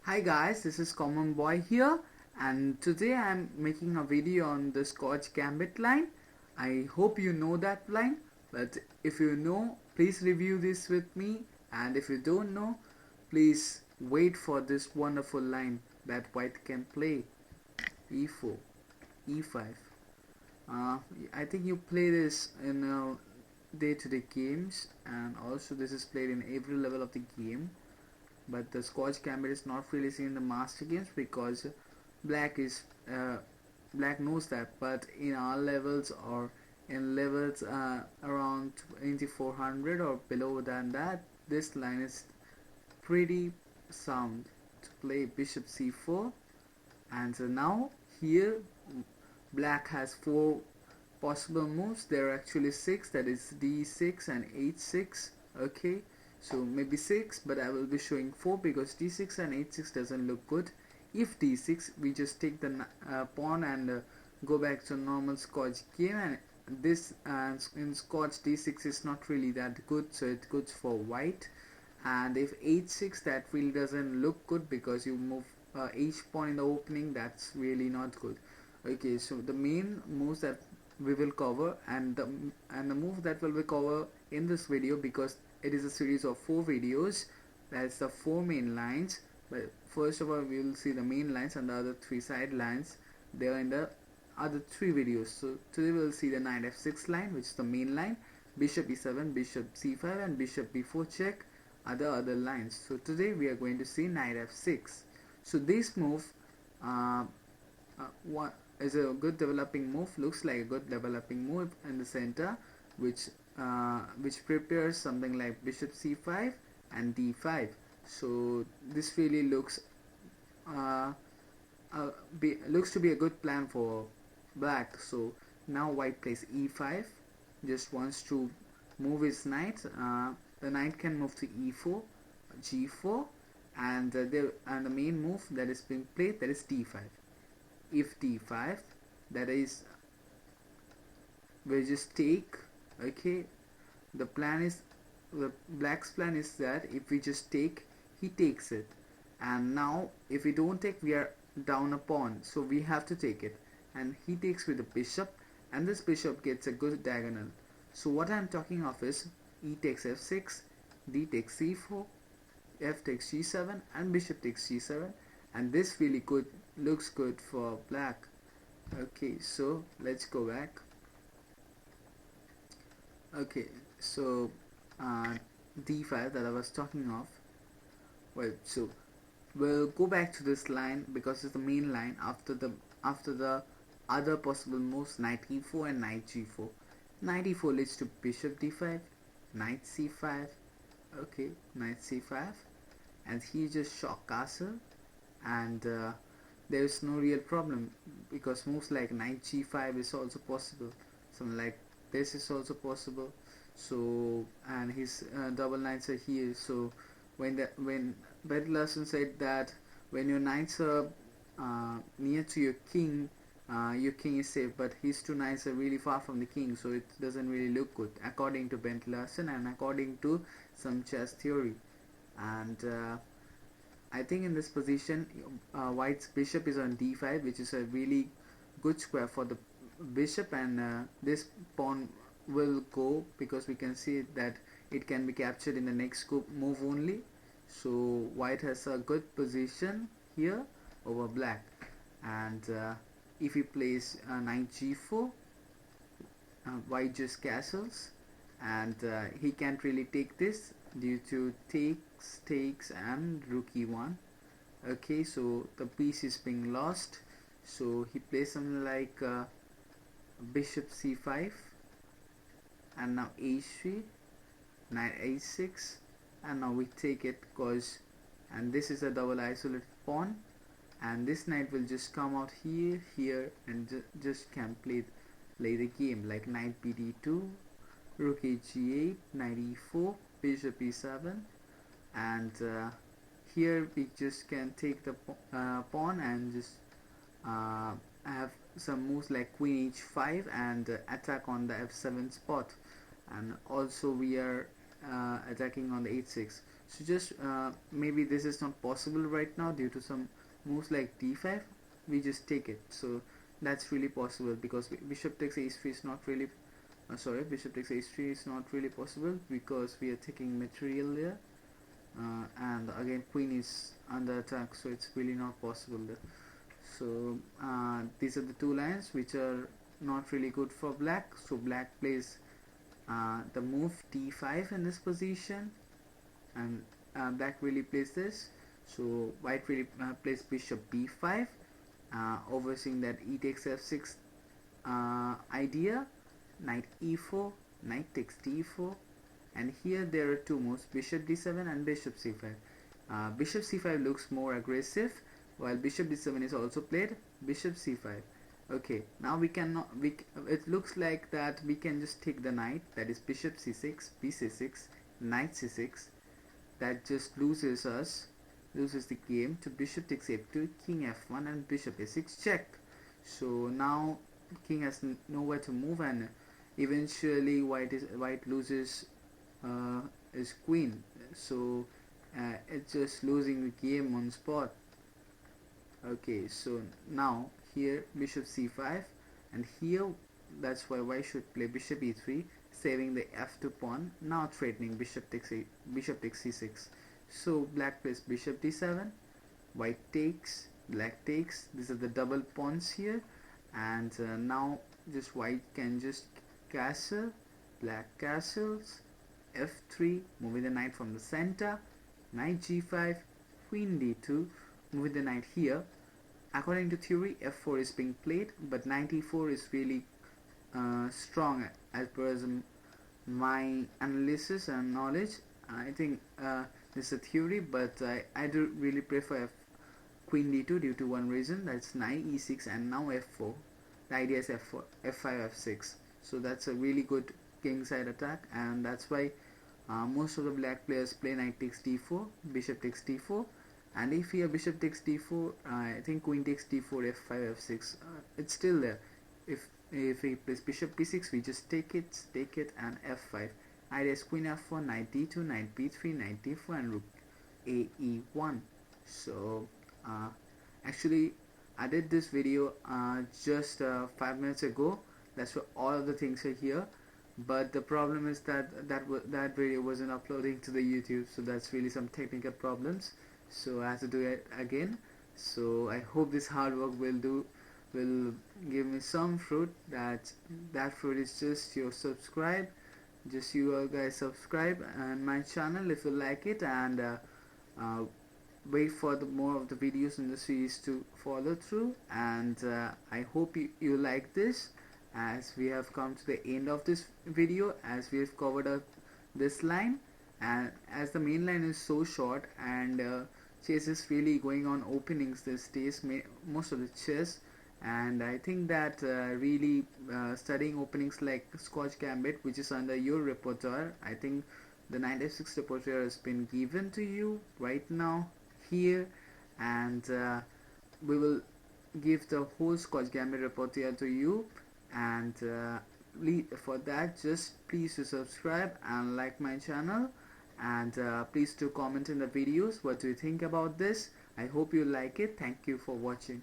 Hi guys, this is CommonBoy here, and today I'm making a video on the Scotch Gambit line. I hope you know that line, but if you know, please review this with me, and if you don't know, please wait for this wonderful line that white can play. E4, E5. I think you play this in day-to-day games, and also this is played in every level of the game. But the Scotch Gambit is not really seen in the master games because black is black knows that. But in our levels or in levels around 2400 or below than that, this line is pretty sound to play bishop c4. And so now here black has four possible moves. There are actually six, that is d6 and h6. Okay, so maybe 6, but I will be showing 4 because d6 and h6 doesn't look good. If d6, we just take the pawn and go back to normal Scotch game, and this in Scotch d6 is not really that good, so it's good for white. And if h6, that really doesn't look good because you move h pawn in the opening, that's really not good. Okay, so the main moves that we will cover, and the move that will be covered in this video, because it is a series of 4 videos, that's the 4 main lines. But first of all, we will see the main lines, and the other 3 side lines they are in the other 3 videos. So today we will see the knight f6 line, which is the main line, bishop e7, bishop c5, and bishop b4 check are the other lines. So today we are going to see knight f6. So this move what is a good developing move, looks like a good developing move in the center, which prepares something like bishop c5 and d5. So this really looks looks to be a good plan for black. So now white plays e5, just wants to move his knight. The knight can move to e4, g4, and the main move that is being played, that is d5. If d5, that is, we just take. Okay, the plan is, the black's plan is that if we just take, he takes it, and now if we don't take, we are down a pawn, so we have to take it, and he takes with the bishop, and this bishop gets a good diagonal. So what I'm talking of is e takes f6, d takes c4, f takes g7, and bishop takes g7, and this really good looks good for black. Okay, so let's go back. Okay, so d5 that I was talking of. Well, so we'll go back to this line because it's the main line after the other possible moves, knight e4 and knight g4. Knight e4 leads to bishop d5, knight c5. Okay, knight c5, and he just shock castle, and there is no real problem because moves like knight g5 is also possible, something like this is also possible. So, and his double knights are here. So when Bret Larson said that when your knights are near to your king is safe, but his 2 knights are really far from the king, so it doesn't really look good according to Bret Larson and according to some chess theory. And I think in this position, white's bishop is on d5, which is a really good square for the bishop, and this pawn will go because we can see that it can be captured in the next move only. So white has a good position here over black, and if he plays knight g4, white just castles, and he can't really take this due to takes and rook e1. Okay, so the piece is being lost, so he plays something like bishop c5, and now h3, knight h6, and now we take it because, and this is a double isolated pawn, and this knight will just come out here, and just can play the game like knight bd2, rook h8, knight e4, bishop e7, and here we just can take the pawn and just have some moves like queen h5 and attack on the f7 spot, and also we are attacking on the h6. So just maybe this is not possible right now due to some moves like d5, we just take it. So that's really possible because bishop takes h3 is not really sorry, bishop takes h3 is not really possible because we are taking material there, and again queen is under attack, so it's really not possible there. So these are the two lines which are not really good for black. So black plays the move d5 in this position, and black really plays this. So white really plays bishop b5, overseeing that e takes f6 idea, knight e4, knight takes d4, and here there are two moves, bishop d7 and bishop c5. Bishop c5 looks more aggressive, while bishop d7 is also played, bishop c5. Okay, now we cannot, it looks like that we can just take the knight, that is bishop c6, bc6, knight c6, that just loses the game to bishop takes f2, king f1, and bishop a6 check. So now king has nowhere to move, and eventually white loses his queen. So it's just losing the game on spot. Okay, so now here bishop c5, and here that's why white should play bishop e3, saving the f2 pawn, now threatening bishop takes c6. So black plays bishop d7, white takes, black takes. These are the double pawns here, and now just white can just castle, black castles, f3, moving the knight from the center, knight g5, queen d2, moving the knight here. According to theory, f4 is being played, but knight e4 is really strong as per as my analysis and knowledge. I think this is a theory, but I do really prefer queen d2 due to one reason, that's knight e6 and now f4. The idea is f4, f5, f6. So that's a really good king side attack, and that's why most of the black players play knight takes d4, bishop takes d4, and if here bishop takes d4, I think queen takes d4, f5, f6. It's still there. If he plays bishop b6, we just take it, and f5. Idea is queen f1, knight d2, knight b3, knight d4, and rook a e1. So actually I did this video just 5 minutes ago. That's why all of the things are here, but the problem is that video wasn't uploading to the YouTube, so that's really some technical problems, so I have to do it again. So I hope this hard work will give me some fruit. That fruit is just your subscribe. Just you all guys subscribe and my channel if you like it, and wait for the more of the videos in the series to follow through. And I hope you like this, as we have come to the end of this video, as we have covered up this line, and as the main line is so short, and chess is really going on openings these days, most of the chess. And I think that really studying openings like Scotch Gambit, which is under your repertoire, I think the Nf6 repertoire has been given to you right now here, and we will give the whole Scotch Gambit repertoire to you. And for that, just please to subscribe and like my channel, and please to comment in the videos what do you think about this. I hope you like it. Thank you for watching.